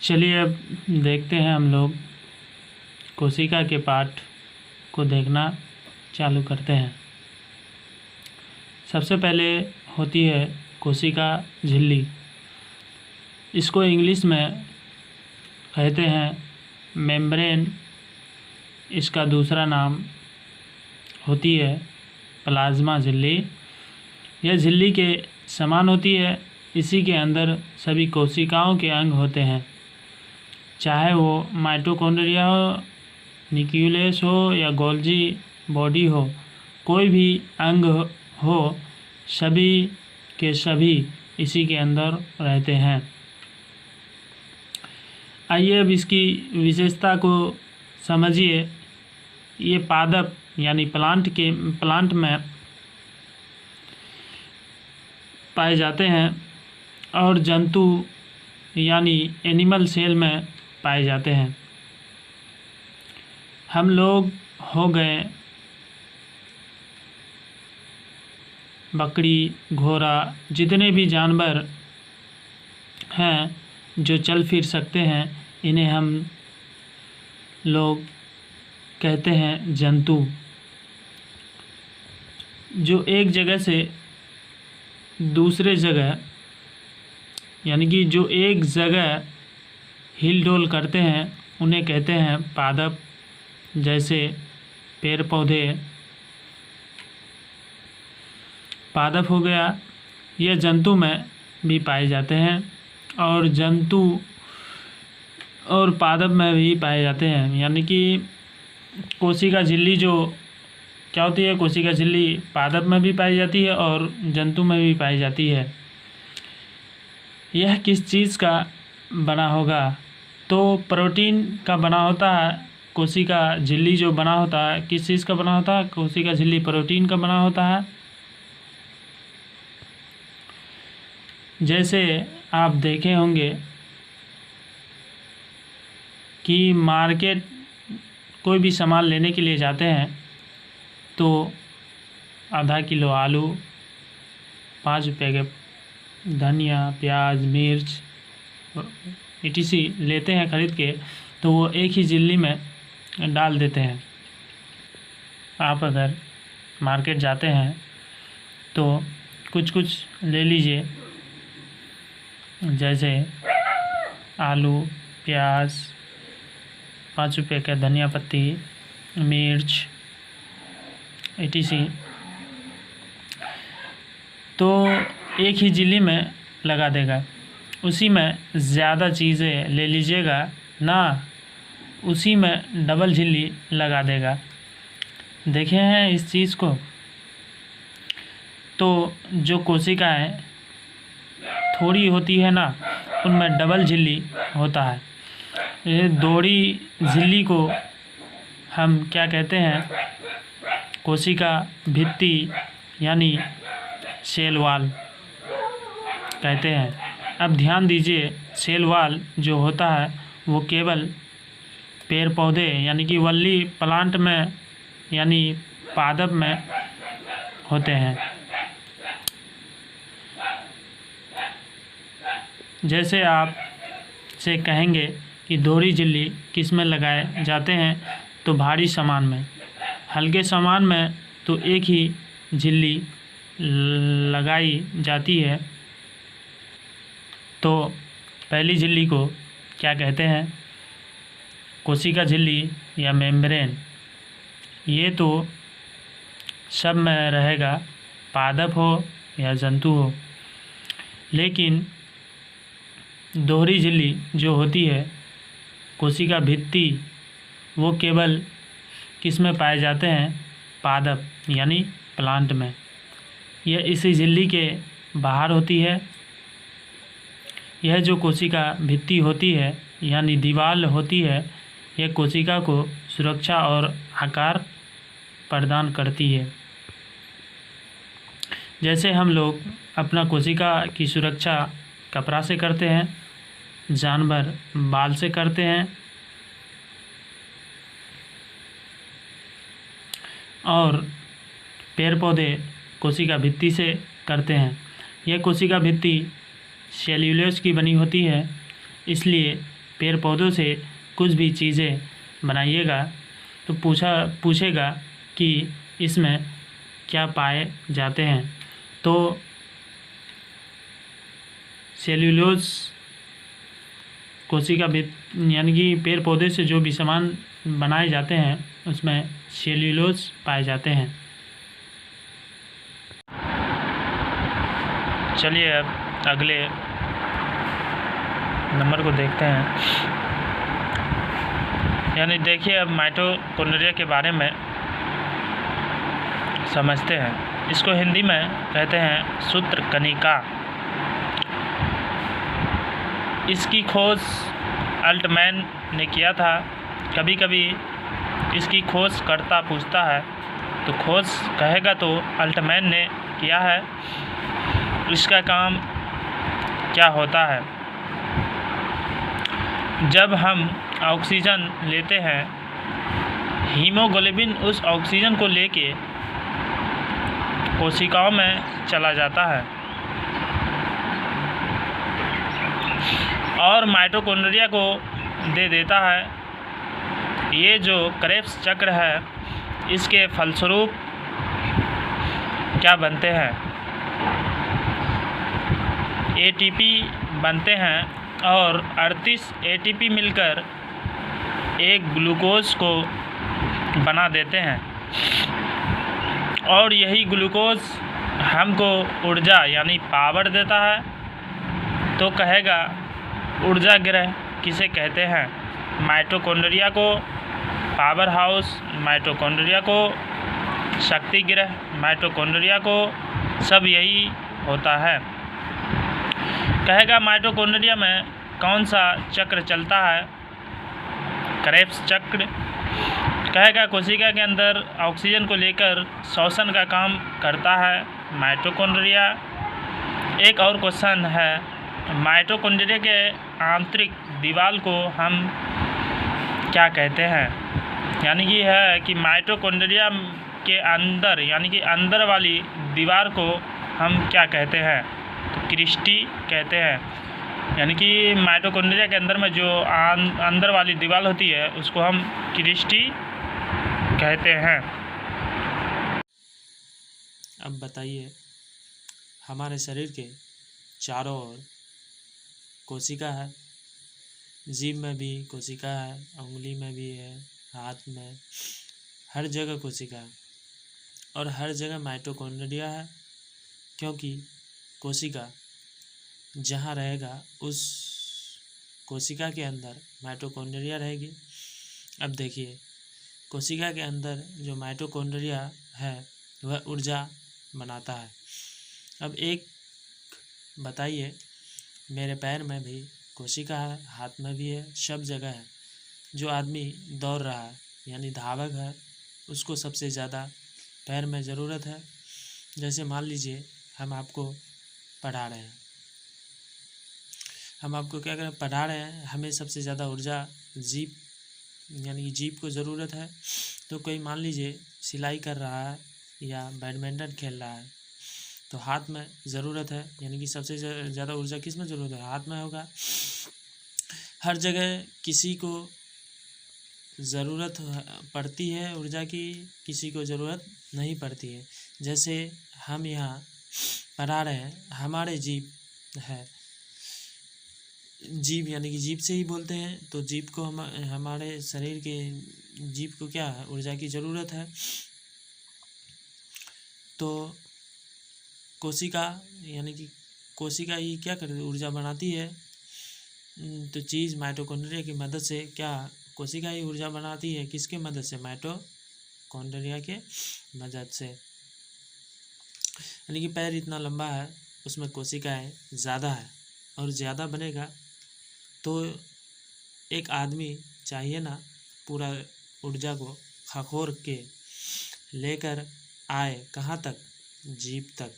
चलिए अब देखते हैं हम लोग कोशिका के पार्ट को देखना चालू करते हैं। सबसे पहले होती है कोशिका झिल्ली। इसको इंग्लिश में कहते हैं मेम्ब्रेन। इसका दूसरा नाम होती है प्लाज्मा झिल्ली। यह झिल्ली के समान होती है। इसी के अंदर सभी कोशिकाओं के अंग होते हैं, चाहे वो माइटोकॉन्ड्रिया हो, न्यूक्लियस हो या गोल्जी बॉडी हो। कोई भी अंग हो, सभी के सभी इसी के अंदर रहते हैं। आइए अब इसकी विशेषता को समझिए। ये पादप यानी प्लांट में पाए जाते हैं और जंतु यानी एनिमल सेल में पाए जाते हैं। हम लोग हो गए बकरी, घोड़ा, जितने भी जानवर हैं जो चल फिर सकते हैं, इन्हें हम लोग कहते हैं जंतु। जो एक जगह से दूसरे जगह यानी कि जो एक जगह हिल डोल करते हैं, उन्हें कहते हैं पादप। जैसे पेड़ पौधे पादप हो गया। यह जंतु में भी पाए जाते हैं और जंतु और पादप में भी पाए जाते हैं। यानी कि कोशिका झिल्ली जो क्या होती है, कोशिका झिल्ली पादप में भी पाई जाती है और जंतु में भी पाई जाती है। यह किस चीज़ का बना होगा? तो प्रोटीन का बना होता है। कोशिका झिल्ली जो बना होता है, किस चीज़ का बना होता है? कोशिका झिल्ली प्रोटीन का बना होता है। जैसे आप देखे होंगे कि मार्केट कोई भी सामान लेने के लिए जाते हैं तो आधा किलो आलू, 5 रुपये के धनिया, प्याज, मिर्च etc. लेते हैं ख़रीद के, तो वो एक ही झिल्ली में डाल देते हैं। आप अगर मार्केट जाते हैं तो कुछ कुछ ले लीजिए, जैसे आलू, प्याज, 5 रुपये का धनिया पत्ती, मिर्च etc. तो एक ही झिल्ली में लगा देगा। उसी में ज़्यादा चीज़ें ले लीजिएगा ना, उसी में डबल झिल्ली लगा देगा। देखे हैं इस चीज़ को? तो जो कोशिकाएं थोड़ी होती है ना, उनमें डबल झिल्ली होता है। ये दोहरी झिल्ली को हम क्या कहते हैं? कोशिका भित्ति यानी सेल वॉल कहते हैं। अब ध्यान दीजिए, सेल वॉल जो होता है वो केवल पेड़ पौधे यानी कि वल्ली प्लांट में यानी पादप में होते हैं। जैसे आप से कहेंगे कि दोहरी झिल्ली किस में लगाए जाते हैं, तो भारी सामान में। हल्के सामान में तो एक ही झिल्ली लगाई जाती है। तो पहली झिल्ली को क्या कहते हैं? कोशिका झिल्ली या मेम्ब्रेन। ये तो सब में रहेगा, पादप हो या जंतु हो। लेकिन दोहरी झिल्ली जो होती है, कोशिका भित्ति, वो केवल किस में पाए जाते हैं? पादप यानी प्लांट में। यह इसी झिल्ली के बाहर होती है। यह जो कोशिका भित्ति होती है यानी दीवार होती है, यह कोशिका को सुरक्षा और आकार प्रदान करती है। जैसे हम लोग अपना कोशिका की सुरक्षा कपड़ा से करते हैं, जानवर बाल से करते हैं और पेड़ पौधे कोशिका भित्ति से करते हैं। यह कोशिका भित्ति सेल्यूलोज की बनी होती है, इसलिए पेड़ पौधों से कुछ भी चीज़ें बनाइएगा तो पूछेगा कि इसमें क्या पाए जाते हैं। तो सेल्यूलोज कोशिका यानी कि पेड़ पौधे से जो भी सामान बनाए जाते हैं उसमें सेल्यूलोज पाए जाते हैं। चलिए अब अगले नंबर को देखते हैं। यानी देखिए अब माइटोकॉन्ड्रिया के बारे में समझते हैं। इसको हिंदी में कहते हैं सूत्रकणिका। इसकी खोज अल्टमैन ने किया था। कभी कभी इसकी खोज करता पूछता है तो खोज कहेगा तो अल्टमैन ने किया है। इसका काम क्या होता है? जब हम ऑक्सीजन लेते हैं, हीमोग्लोबिन उस ऑक्सीजन को लेके कोशिकाओं में चला जाता है और माइटोकॉन्ड्रिया को दे देता है। ये जो क्रेब्स चक्र है, इसके फलस्वरूप क्या बनते हैं? एटीपी बनते हैं और 38 एटीपी मिलकर एक ग्लूकोज को बना देते हैं और यही ग्लूकोज हमको ऊर्जा यानी पावर देता है। तो कहेगा ऊर्जा गृह किसे कहते हैं? माइटोकॉन्ड्रिया को पावर हाउस, माइटोकॉन्ड्रिया को शक्ति गृह, माइटोकॉन्ड्रिया को सब यही होता है। कहेगा माइटोकॉन्ड्रिया में कौन सा चक्र चलता है? क्रेब्स चक्र। कहेगा कोशिका के अंदर ऑक्सीजन को लेकर श्वसन का काम करता है माइटोकॉन्ड्रिया। एक और क्वेश्चन है, माइटोकॉन्ड्रिया के आंतरिक दीवार को हम क्या कहते हैं? यानी कि है कि माइटोकॉन्ड्रिया के अंदर यानी कि अंदर वाली दीवार को हम क्या कहते हैं? तो क्रिस्टी कहते हैं। यानी कि माइटोकॉन्ड्रिया के अंदर में जो अंदर वाली दीवार होती है उसको हम क्रिस्टी कहते हैं। अब बताइए, हमारे शरीर के चारों ओर कोशिका है। जीभ में भी कोशिका है, उंगली में भी है, हाथ में, हर जगह कोशिका है और हर जगह माइटोकॉन्ड्रिया है। क्योंकि कोशिका जहाँ रहेगा उस कोशिका के अंदर माइटोकॉन्ड्रिया रहेगी। अब देखिए, कोशिका के अंदर जो माइटोकॉन्ड्रिया है वह ऊर्जा बनाता है। अब एक बताइए, मेरे पैर में भी कोशिका है, हाथ में भी है, सब जगह है। जो आदमी दौड़ रहा है यानी धावक है, उसको सबसे ज़्यादा पैर में ज़रूरत है। जैसे मान लीजिए हम आपको पढ़ा रहे हैं, हम आपको क्या करें, पढ़ा रहे हैं, हमें सबसे ज़्यादा ऊर्जा जीभ यानी कि जीभ को ज़रूरत है। तो कोई मान लीजिए सिलाई कर रहा है या बैडमिंटन खेल रहा है तो हाथ में ज़रूरत है, यानी कि सबसे ज़्यादा ऊर्जा किस में ज़रूरत है? हाथ में होगा। हर जगह किसी को ज़रूरत पड़ती है ऊर्जा की, किसी को ज़रूरत नहीं पड़ती है। जैसे हम यहाँ पढ़ा रहे हैं, हमारे जीभ है, जीभ यानी कि जीभ से ही बोलते हैं, तो जीभ को हमारे शरीर के जीभ को क्या है? ऊर्जा की ज़रूरत है। तो कोशिका यानी कि कोशिका ही क्या करती है? ऊर्जा बनाती है। तो चीज़ माइटोकॉन्ड्रिया की मदद से क्या कोशिका ही ऊर्जा बनाती है? किसके मदद से? माइटोकॉन्ड्रिया के मदद से। यानी कि पैर इतना लंबा है, उसमें कोशिकाएं ज़्यादा है और ज़्यादा बनेगा तो एक आदमी चाहिए ना पूरा ऊर्जा को खखोर के लेकर आए कहाँ तक? जीभ तक।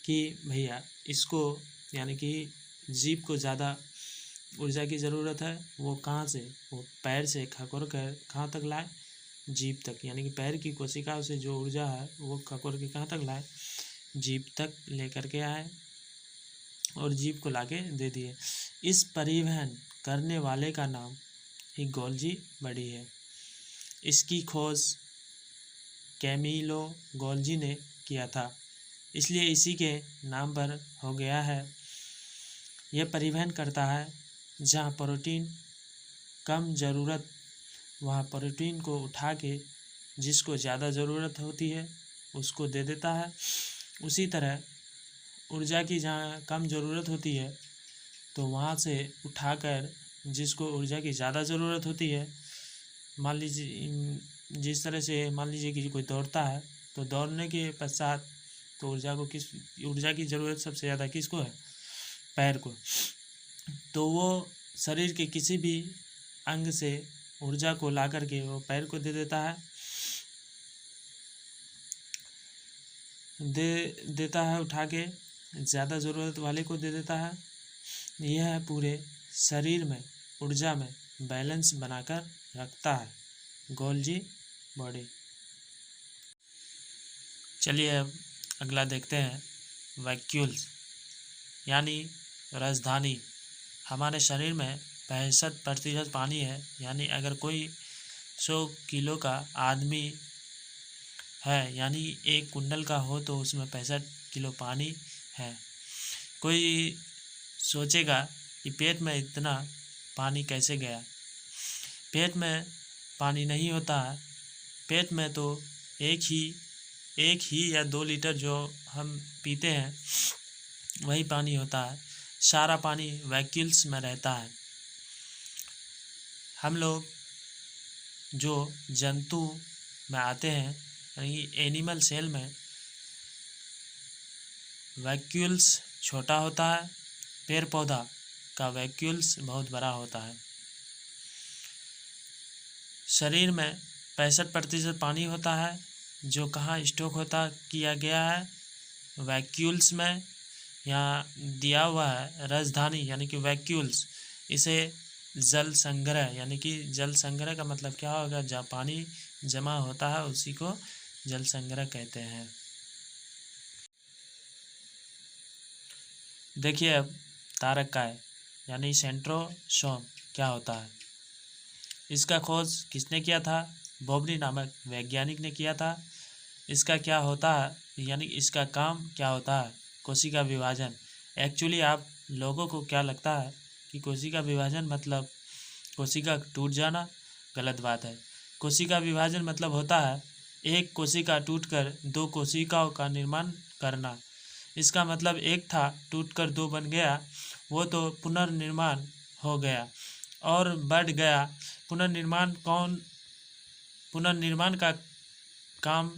कि भैया इसको यानी कि जीभ को ज़्यादा ऊर्जा की ज़रूरत है, वो कहाँ से? वो पैर से खखोर कर कहाँ तक लाए? जीभ तक। यानी कि पैर की कोशिकाओं से जो ऊर्जा है वो खखोर के कहाँ तक लाए? जीभ तक लेकर के आए और जीभ को लाके दे दिए। इस परिवहन करने वाले का नाम ही गोल्जी बॉडी है। इसकी खोज कैमिलो गोल्जी ने किया था, इसलिए इसी के नाम पर हो गया है। यह परिवहन करता है जहाँ प्रोटीन कम ज़रूरत, वहाँ प्रोटीन को उठा के जिसको ज़्यादा ज़रूरत होती है उसको दे देता है। उसी तरह ऊर्जा की जहाँ कम ज़रूरत होती है तो वहाँ से उठाकर जिसको ऊर्जा की ज़्यादा ज़रूरत होती है, मान लीजिए जिस तरह से मान लीजिए कि कोई दौड़ता है तो दौड़ने के पश्चात तो ऊर्जा की ज़रूरत सबसे ज़्यादा किसको है? पैर को। तो वो शरीर के किसी भी अंग से ऊर्जा को ला करके वो पैर को दे देता है, उठा के ज़्यादा ज़रूरत वाले को दे देता है। यह है पूरे शरीर में ऊर्जा में बैलेंस बनाकर रखता है गोल्जी बॉडी। चलिए अब अगला देखते हैं, वैक्यूल्स यानी राजधानी। हमारे शरीर में 65% पानी है, यानी अगर कोई 100 किलो का आदमी है यानी एक कुंडल का हो तो उसमें 65 किलो पानी है। कोई सोचेगा कि पेट में इतना पानी कैसे गया? पेट में पानी नहीं होता है। पेट में तो एक ही या 2 लीटर जो हम पीते हैं वही पानी होता है। सारा पानी वैक्यूल्स में रहता है। हम लोग जो जंतु में आते हैं यानी एनिमल सेल में वैक्यूल्स छोटा होता है, पेड़ पौधा का वैक्यूल्स बहुत बड़ा होता है। शरीर में 65% पानी होता है जो कहाँ स्टॉक किया गया है? वैक्यूल्स में। यहाँ दिया हुआ है राजधानी यानी कि वैक्यूल्स। इसे जल संग्रह यानी कि जल संग्रह का मतलब क्या होगा? जहाँ पानी जमा होता है उसी को जल संग्रह कहते हैं। देखिए अब तारक काय यानी सेंट्रोसोम क्या होता है? इसका खोज किसने किया था? बोबनी नामक वैज्ञानिक ने किया था। इसका क्या होता है यानी इसका काम क्या होता है? कोशिका विभाजन। एक्चुअली आप लोगों को क्या लगता है कि कोशिका विभाजन मतलब कोशिका टूट जाना? गलत बात है। कोशिका विभाजन मतलब होता है एक कोशिका टूटकर 2 कोशिकाओं का निर्माण करना। इसका मतलब एक था टूटकर 2 बन गया, वो तो पुनर्निर्माण हो गया और बढ़ गया। पुनर्निर्माण का काम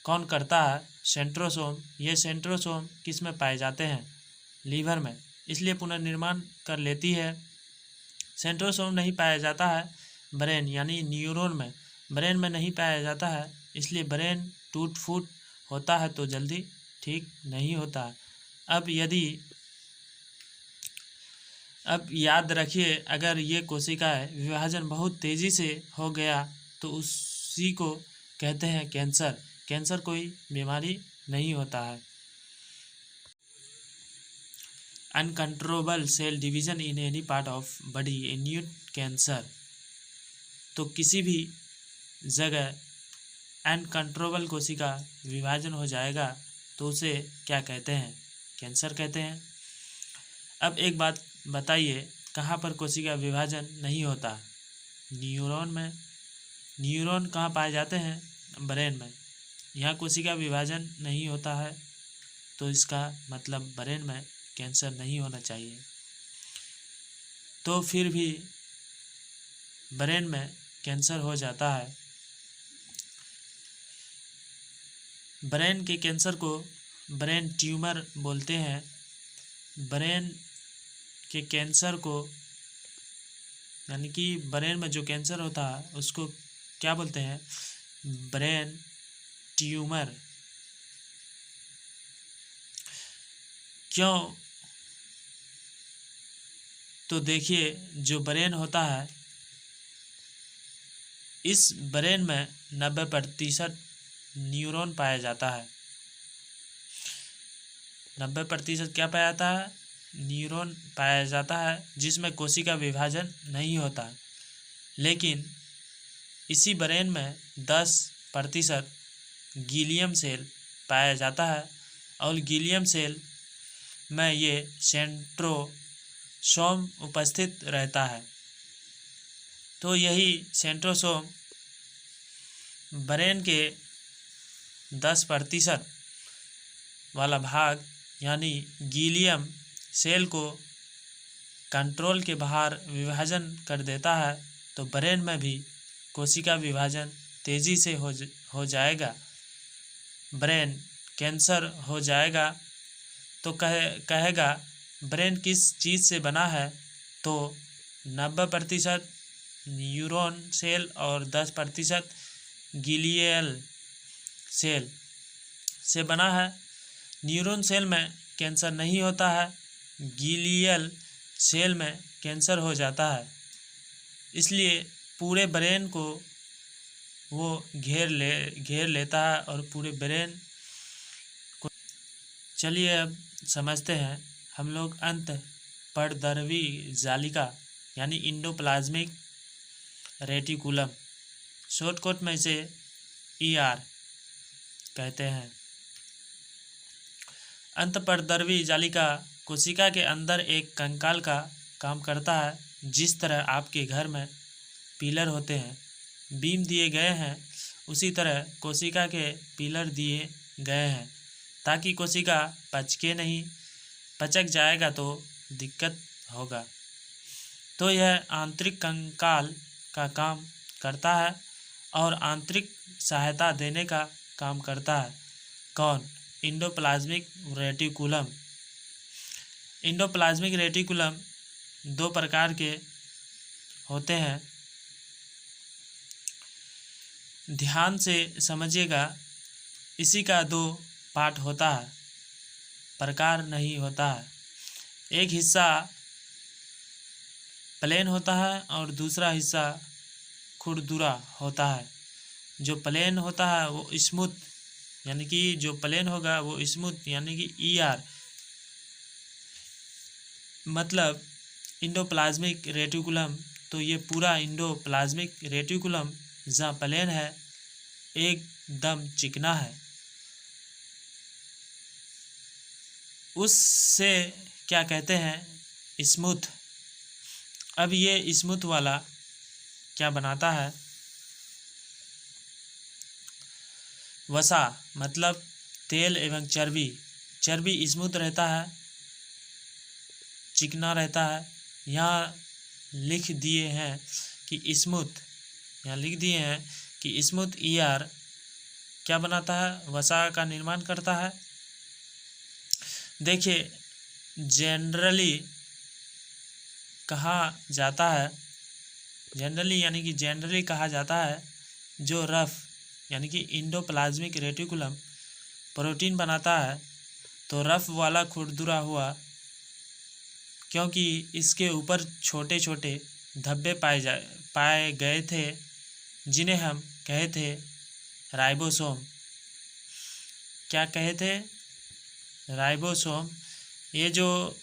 कौन करता है? सेंट्रोसोम। ये सेंट्रोसोम किस में पाए जाते हैं? लीवर में, इसलिए पुनर्निर्माण कर लेती है। सेंट्रोसोम नहीं पाया जाता है ब्रेन यानी न्यूरॉन में। ब्रेन में नहीं पाया जाता है, इसलिए ब्रेन टूट फूट होता है तो जल्दी ठीक नहीं होता। अब याद रखिए, अगर ये कोशिकाएं विभाजन बहुत तेज़ी से हो गया तो उसी को कहते हैं कैंसर। कैंसर कोई बीमारी नहीं होता है। Uncontrollable cell division in any part of body induce cancer. तो किसी भी जगह अनकंट्रोलेबल कोशिका विभाजन हो जाएगा तो उसे क्या कहते हैं? कैंसर कहते हैं। अब एक बात बताइए, कहाँ पर कोशिका विभाजन नहीं होता? न्यूरॉन में। न्यूरॉन कहाँ पाए जाते हैं? ब्रेन में। यहाँ कोशिका विभाजन नहीं होता है तो इसका मतलब ब्रेन में कैंसर नहीं होना चाहिए। तो फिर भी ब्रेन में कैंसर हो जाता है। ब्रेन के कैंसर को ब्रेन ट्यूमर बोलते हैं। ब्रेन के कैंसर को यानी कि ब्रेन में जो कैंसर होता है उसको क्या बोलते हैं? Brain tumour. क्यों? तो देखिए, जो ब्रेन होता है इस ब्रेन में 90% न्यूरॉन पाया जाता है। 90% क्या पाया जाता है? न्यूरॉन पाया जाता है जिसमें कोशिका विभाजन नहीं होता, लेकिन इसी ब्रेन में 10% ग्लियम सेल पाया जाता है और ग्लियम सेल में ये सेंट्रोसोम उपस्थित रहता है। तो यही सेंट्रोसोम ब्रेन के 10% वाला भाग यानी ग्लियम सेल को कंट्रोल के बाहर विभाजन कर देता है। तो ब्रेन में भी कोशिका विभाजन तेज़ी से हो जाएगा। ब्रेन कैंसर हो जाएगा तो कहेगा ब्रेन किस चीज़ से बना है, तो 90% न्यूरॉन सेल और 10% ग्लियल सेल से बना है। न्यूरॉन सेल में कैंसर नहीं होता है, ग्लियल सेल में कैंसर हो जाता है। इसलिए पूरे ब्रेन को वो घेर लेता है और पूरे ब्रेन को। चलिए अब समझते हैं हम लोग अंतःपर्दरवी जालिका यानी इंडोप्लाज्मिक रेटिकुलम, शॉर्टकट में इसे ER कहते हैं। अंतःपर्दरवी जालिका कोशिका के अंदर एक कंकाल का काम करता है। जिस तरह आपके घर में पिलर होते हैं, बीम दिए गए हैं, उसी तरह कोशिका के पिलर दिए गए हैं ताकि कोशिका पचके नहीं, पचक जाएगा तो दिक्कत होगा। तो यह आंतरिक कंकाल का काम करता है और आंतरिक सहायता देने का काम करता है। कौन? Endoplasmic reticulum. इंडोप्लाज्मिक रेटिकुलम 2 प्रकार के होते हैं। ध्यान से समझिएगा, इसी का 2 पार्ट होता है, प्रकार नहीं होता है। एक हिस्सा प्लेन होता है और दूसरा हिस्सा खुरदुरा होता है। जो प्लेन होता है वो स्मूथ यानी कि जो प्लेन होगा वो स्मूथ यानी कि ER मतलब इंडोप्लाज्मिक रेटिकुलम। तो ये पूरा इंडोप्लाज्मिक रेटिकुलम जहाँ प्लेन है एकदम चिकना है, उससे क्या कहते हैं? स्मूथ। अब ये स्मूथ वाला क्या बनाता है? वसा मतलब तेल एवं चर्बी। चर्बी स्मूथ रहता है, चिकना रहता है। यहाँ लिख दिए हैं कि स्मूथ, यहाँ लिख दिए हैं कि स्मूथ ER क्या बनाता है? वसा का निर्माण करता है। देखिए, जनरली कहा जाता है, जनरली कहा जाता है जो रफ यानी कि इंडोप्लाज्मिक रेटिकुलम प्रोटीन बनाता है, तो रफ वाला खुरदुरा हुआ क्योंकि इसके ऊपर छोटे छोटे धब्बे पाए गए थे जिन्हें हम कहे थे राइबोसोम। क्या कहे थे? राइबोसोम। ये जो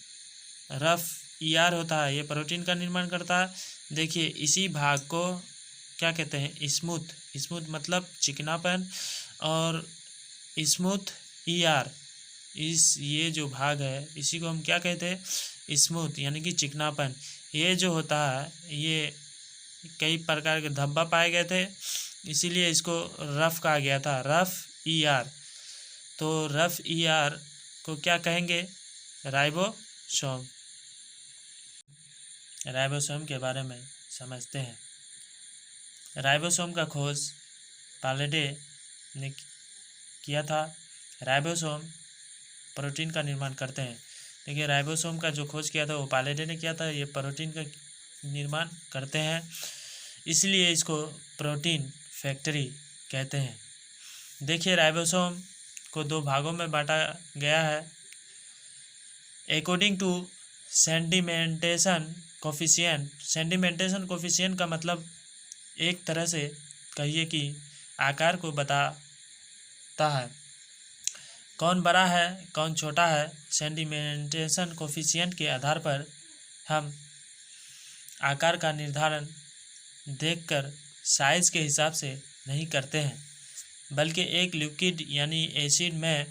रफ ER होता है ये प्रोटीन का निर्माण करता है। देखिए, इसी भाग को क्या कहते हैं? स्मूथ। स्मूथ मतलब चिकनापन, और स्मूथ ER ये जो भाग है इसी को हम क्या कहते हैं? स्मूथ यानी कि चिकनापन। ये जो होता है ये कई प्रकार के धब्बा पाए गए थे, इसीलिए इसको रफ कहा गया था, रफ ER। तो रफ ER को क्या कहेंगे? राइबोसोम। राइबोसोम के बारे में समझते हैं। राइबोसोम का खोज पालेडे ने किया था। राइबोसोम प्रोटीन का निर्माण करते हैं। देखिए, राइबोसोम का जो खोज किया था वो पालेडे ने किया था। ये प्रोटीन का निर्माण करते हैं, इसलिए इसको प्रोटीन फैक्ट्री कहते हैं। देखिए, राइबोसोम को 2 भागों में बांटा गया है according to sedimentation coefficient. Sedimentation coefficient का मतलब एक तरह से कहिए कि आकार को बताता है। कौन बड़ा है कौन छोटा है, सेडिमेंटेशन कोफिशिएंट के आधार पर हम आकार का निर्धारण देखकर साइज के हिसाब से नहीं करते हैं, बल्कि एक लिक्विड यानी एसिड में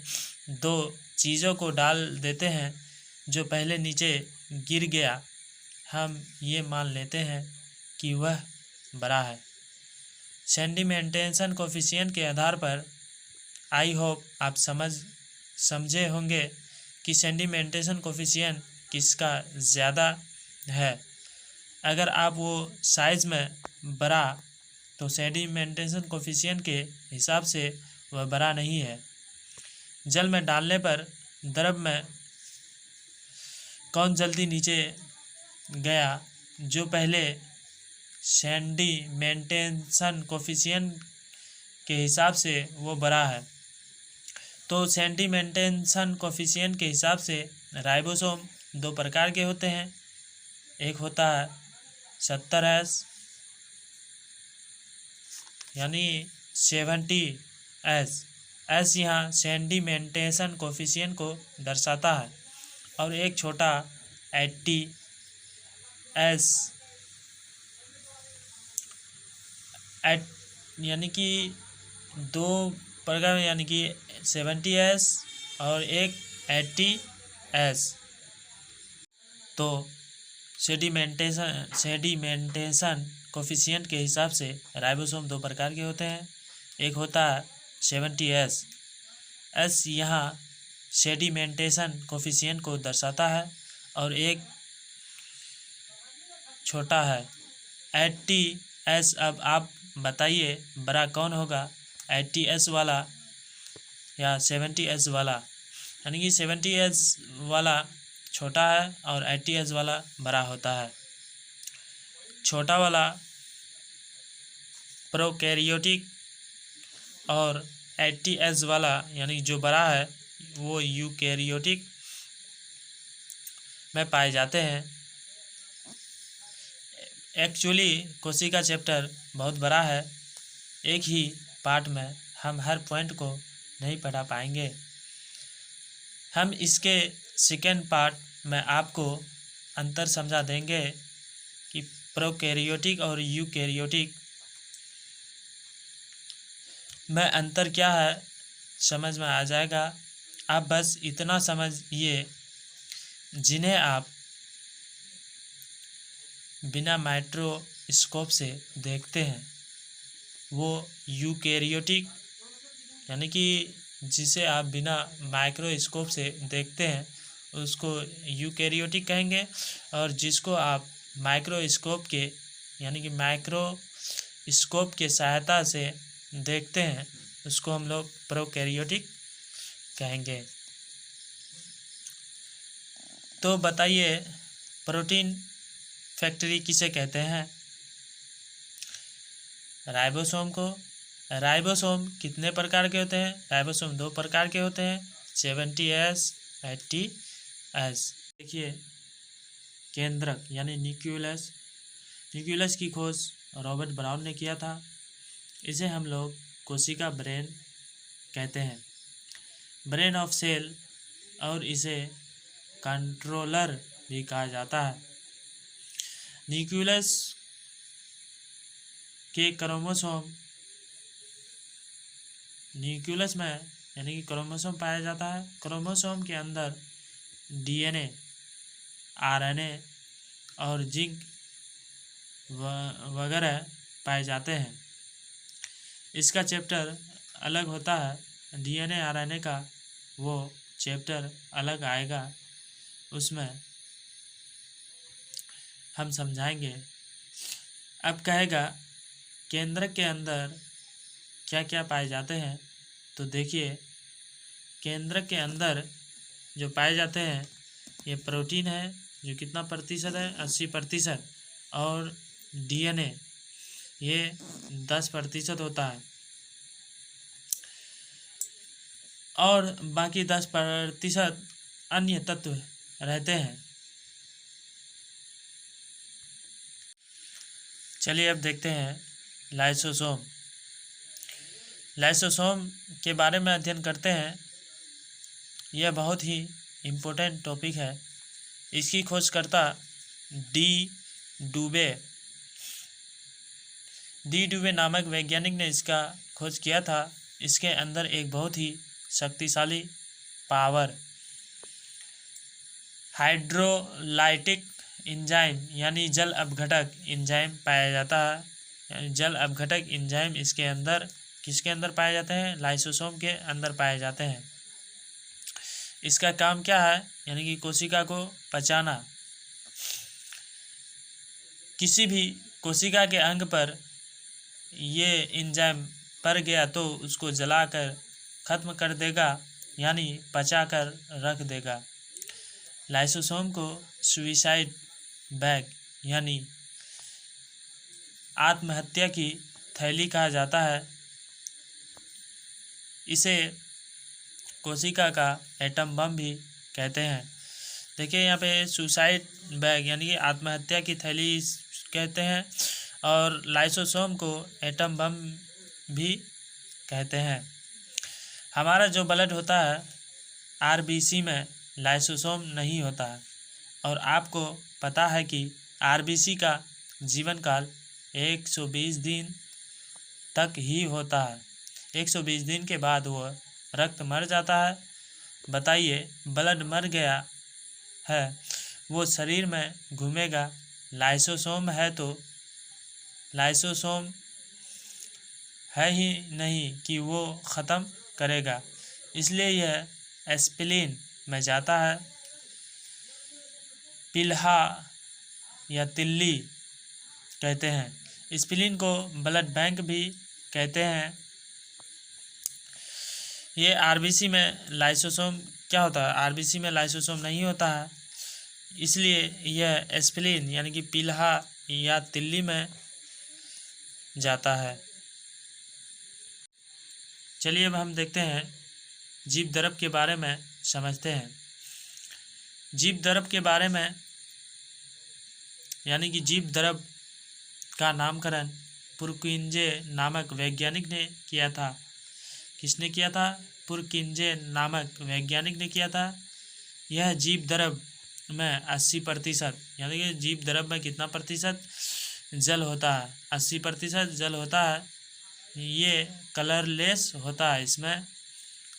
दो चीज़ों को डाल देते हैं जो पहले नीचे गिर गया, हम ये मान लेते हैं कि वह बड़ा है। सेडिमेंटेशन कोफिशिएंट के आधार पर आई होप आप समझे होंगे कि सेडिमेंटेशन कोफिशिएंट किसका ज़्यादा है। अगर आप वो साइज़ में बड़ा तो सेडिमेंटेशन कोफिशिएंट के हिसाब से वह बड़ा नहीं है। जल में डालने पर द्रव में कौन जल्दी नीचे गया, जो पहले सेडिमेंटेशन कोफिशिएंट के हिसाब से वो बड़ा है। तो सेडिमेंटेशन कोफिशिएंट के हिसाब से राइबोसोम दो प्रकार के होते हैं। एक होता है 70S यानी 70S, एस यहाँ सेडिमेंटेशन कोफिशिएंट को दर्शाता है, और एक छोटा 80S यानी कि दो प्रकार यानी कि 70S और एक 80S। तो सेडिमेंटेशन कोफिशिएंट के हिसाब से राइबोसोम दो प्रकार के होते हैं। एक होता है 70S, एस यहाँ सेडिमेंटेशन कोफिशिएंट को दर्शाता है, और एक छोटा है 80S। अब आप बताइए बड़ा कौन होगा, 80S वाला या 70S वाला। यानी कि 70S वाला छोटा है और 80S वाला बड़ा होता है। छोटा वाला प्रोकैरियोटिक और 80S वाला यानी जो बड़ा है वो यूकैरियोटिक में पाए जाते हैं। एक्चुअली कोशिका चैप्टर बहुत बड़ा है, एक ही पार्ट में हम हर पॉइंट को नहीं पढ़ा पाएंगे। हम इसके सेकेंड पार्ट में आपको अंतर समझा देंगे कि प्रोकैरियोटिक और यूकैरियोटिक में अंतर क्या है, समझ में आ जाएगा। आप बस इतना समझिए, जिन्हें आप बिना माइक्रोस्कोप से देखते हैं वो यूकैरियोटिक, यानी कि जिसे आप बिना माइक्रोस्कोप से देखते हैं उसको यूकैरियोटिक कहेंगे, और जिसको आप माइक्रोस्कोप के यानी कि माइक्रोस्कोप के सहायता से देखते हैं उसको हम लोग प्रोकैरियोटिक कहेंगे। तो बताइए प्रोटीन फैक्ट्री किसे कहते हैं? राइबोसोम को। राइबोसोम कितने प्रकार के होते हैं? राइबोसोम दो प्रकार के होते हैं, 70S 80S। देखिए केंद्रक यानी न्यूक्लियस, न्यूक्लियस की खोज रॉबर्ट ब्राउन ने किया था। इसे हम लोग कोशिका ब्रेन कहते हैं, ब्रेन ऑफ सेल, और इसे कंट्रोलर भी कहा जाता है। न्यूक्लियस के क्रोमोसोम, न्यूक्लियस में यानी कि क्रोमोसोम पाया जाता है। क्रोमोसोम के अंदर DNA, RNA और जिंक वगैरह पाए जाते हैं। इसका चैप्टर अलग होता है, DNA RNA का वो चैप्टर अलग आएगा, उसमें हम समझाएंगे। अब कहेगा केंद्रक के अंदर क्या क्या पाए जाते हैं, तो देखिए केंद्रक के अंदर जो पाए जाते हैं ये प्रोटीन है, जो कितना प्रतिशत है, 80%, और DNA ये 10% होता है, और बाकी 10% अन्य तत्व रहते हैं। चलिए अब देखते हैं लाइसोसोम। लाइसोसोम के बारे में अध्ययन करते हैं। यह बहुत ही इम्पोर्टेंट टॉपिक है। इसकी खोजकर्ता डी डूबे नामक वैज्ञानिक ने इसका खोज किया था। इसके अंदर एक बहुत ही शक्तिशाली पावर हाइड्रोलाइटिक एंजाइम यानी जल अपघटक एंजाइम पाया जाता है। जल अपघटक एंजाइम इसके अंदर किसके अंदर पाए जाते हैं? लाइसोसोम के अंदर पाए जाते हैं। इसका काम क्या है? यानी कि कोशिका को पचाना। किसी भी कोशिका के अंग पर ये एंजाइम पड़ गया तो उसको जलाकर ख़त्म कर देगा, यानी पचा कर रख देगा। लाइसोसोम को सुइसाइड बैग यानी आत्महत्या की थैली कहा जाता है। इसे कोशिका का एटम बम भी कहते हैं। देखिए यहाँ पे सुसाइड बैग यानी कि आत्महत्या की थैली कहते हैं और लाइसोसोम को एटम बम भी कहते हैं। हमारा जो ब्लड होता है आरबीसी में लाइसोसोम नहीं होता है और आपको पता है कि आरबीसी का जीवन काल 120 दिन तक ही होता है। 120 दिन के बाद वह रक्त मर जाता है। बताइए, ब्लड मर गया है, वो शरीर में घूमेगा, लाइसोसोम है तो लाइसोसोम है ही नहीं कि वो ख़त्म करेगा। इसलिए यह एस्पिरिन में जाता है। पिल्हा या तिल्ली कहते हैं। एस्पिरिन को ब्लड बैंक भी कहते हैं। ये आरबीसी में लाइसोसोम क्या होता है? आरबीसी में लाइसोसोम नहीं होता है, इसलिए यह एस्पिरिन यानी कि पिल्हा या तिल्ली में जाता है। चलिए अब हम देखते हैं जीव द्रव के बारे में समझते हैं। जीव द्रव के बारे में यानी कि जीव द्रव का नामकरण पुरकिंजे नामक वैज्ञानिक ने किया था। किसने किया था? पुरकिंजे नामक वैज्ञानिक ने किया था। यह जीव द्रव में 80% यानी कि जीव द्रव में कितना प्रतिशत जल होता है? 80% जल होता है। ये कलरलेस होता है, इसमें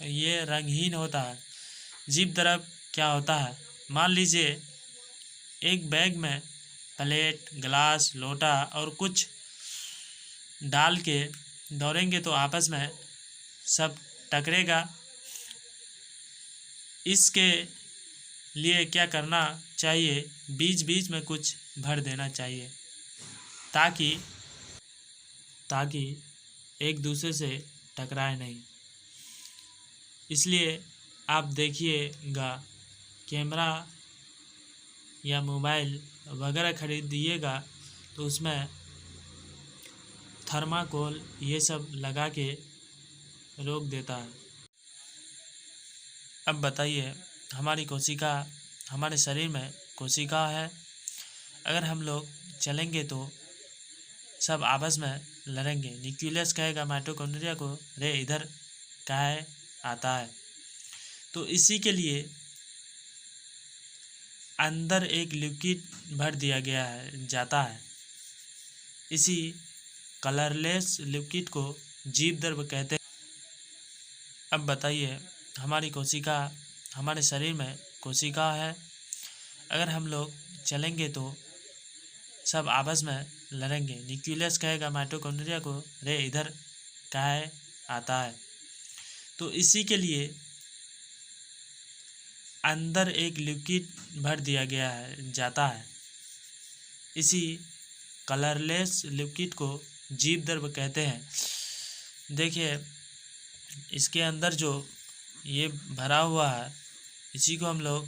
ये रंगहीन होता है। जीव द्रव क्या होता है? मान लीजिए एक बैग में प्लेट, गिलास, लोटा और कुछ डाल के दौड़ेंगे तो आपस में सब टकरेगा। इसके लिए क्या करना चाहिए? बीच बीच में कुछ भर देना चाहिए ताकि एक दूसरे से टकराए नहीं। इसलिए आप देखिएगा कैमरा या मोबाइल वगैरह खरीदिएगा तो उसमें थर्माकोल ये सब लगा के रोक देता है। अब बताइए, हमारी कोशिका, हमारे शरीर में कोशिका है। अगर हम लोग चलेंगे तो सब आपस में लड़ेंगे। न्यूक्लियस कहेगा माइटोकॉन्ड्रिया को, रे इधर काहे आता है। तो इसी के लिए अंदर एक लिक्विड भर दिया गया है जाता है। इसी कलरलेस लिक्विड को जीव द्रव कहते हैं। अब बताइए, हमारी कोशिका, हमारे शरीर में कोशिका है। अगर हम लोग चलेंगे तो सब आपस में लड़ेंगे। न्यूक्लियस कहेगा माइटोकॉन्ड्रिया को, रे इधर काहे आता है। तो इसी के लिए अंदर एक लिक्विड भर दिया गया है जाता है। इसी कलरलेस लिक्विड को जीव द्रव कहते हैं। देखिए, इसके अंदर जो ये भरा हुआ है इसी को हम लोग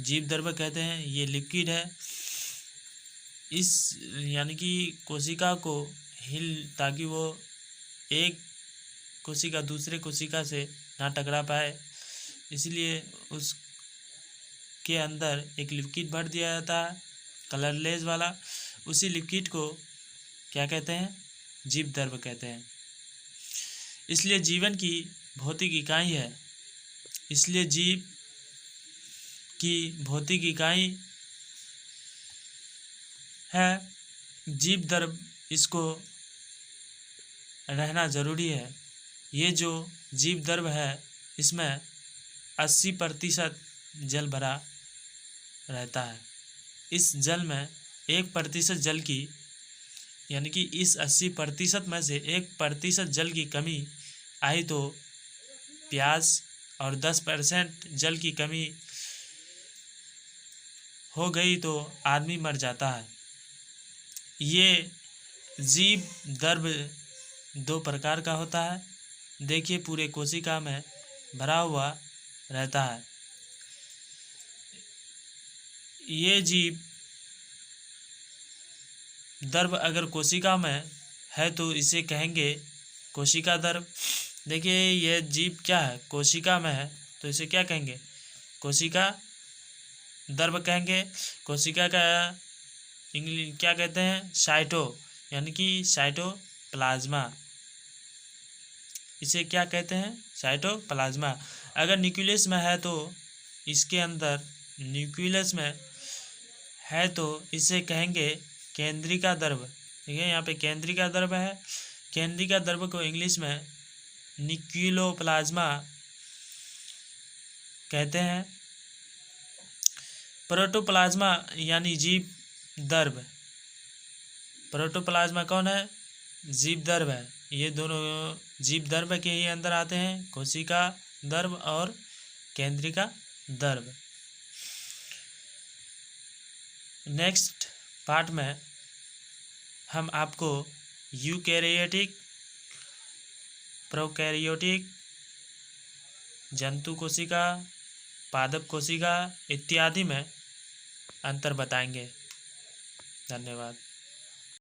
जीव द्रव कहते हैं। ये लिक्विड है। इस यानी कि कोशिका को ताकि वो एक कोशिका दूसरे कोशिका से ना टकरा पाए, इसलिए उसके अंदर एक लिक्विड भर दिया जाता है कलरलेस वाला। उसी लिक्विड को क्या कहते हैं? जीव द्रव कहते हैं। इसलिए जीवन की भौतिक इकाई है। इसलिए जीव की भौतिक इकाई है जीवदर्भ, इसको रहना ज़रूरी है। ये जो जीवदर्भ है इसमें 80% जल भरा रहता है। इस जल में 1% जल की, यानी कि इस 80% में से 1% जल की कमी आई तो प्यास, और 10% जल की कमी हो गई तो आदमी मर जाता है। ये जीव दर्भ 2 प्रकार का होता है। देखिए पूरे कोशिका में भरा हुआ रहता है। ये जीव दर्भ अगर कोशिका में है तो इसे कहेंगे कोशिका दर्भ। देखिए यह जीव क्या है, कोशिका में है तो इसे क्या कहेंगे, कोशिका दर्भ कहेंगे। कोशिका का इंग्लिश क्या कहते हैं, साइटो, यानी कि साइटोप्लाज्मा, इसे क्या कहते हैं, साइटोप्लाज्मा। अगर न्यूक्लियस में है तो इसके अंदर न्यूक्लियस में है तो इसे कहेंगे केंद्रिका दर्भ। ठीक है, यहाँ पे केंद्रिका दर्भ है। केंद्रिका दर्भ को इंग्लिश में न्यूक्लियोप्लाज्मा कहते हैं। प्रोटोप्लाज्मा यानी जीव दर्भ, प्रोटोप्लाज्मा कौन है, जीव दर्भ है। ये दोनों जीव दर्भ के ही अंदर आते हैं, कोशिका दर्भ और केंद्रिका दर्भ। नेक्स्ट पार्ट में हम आपको यूकैरियोटिक, प्रोकैरियोटिक, जंतु कोशिका, पादप कोशिका इत्यादि में अंतर बताएंगे। धन्यवाद।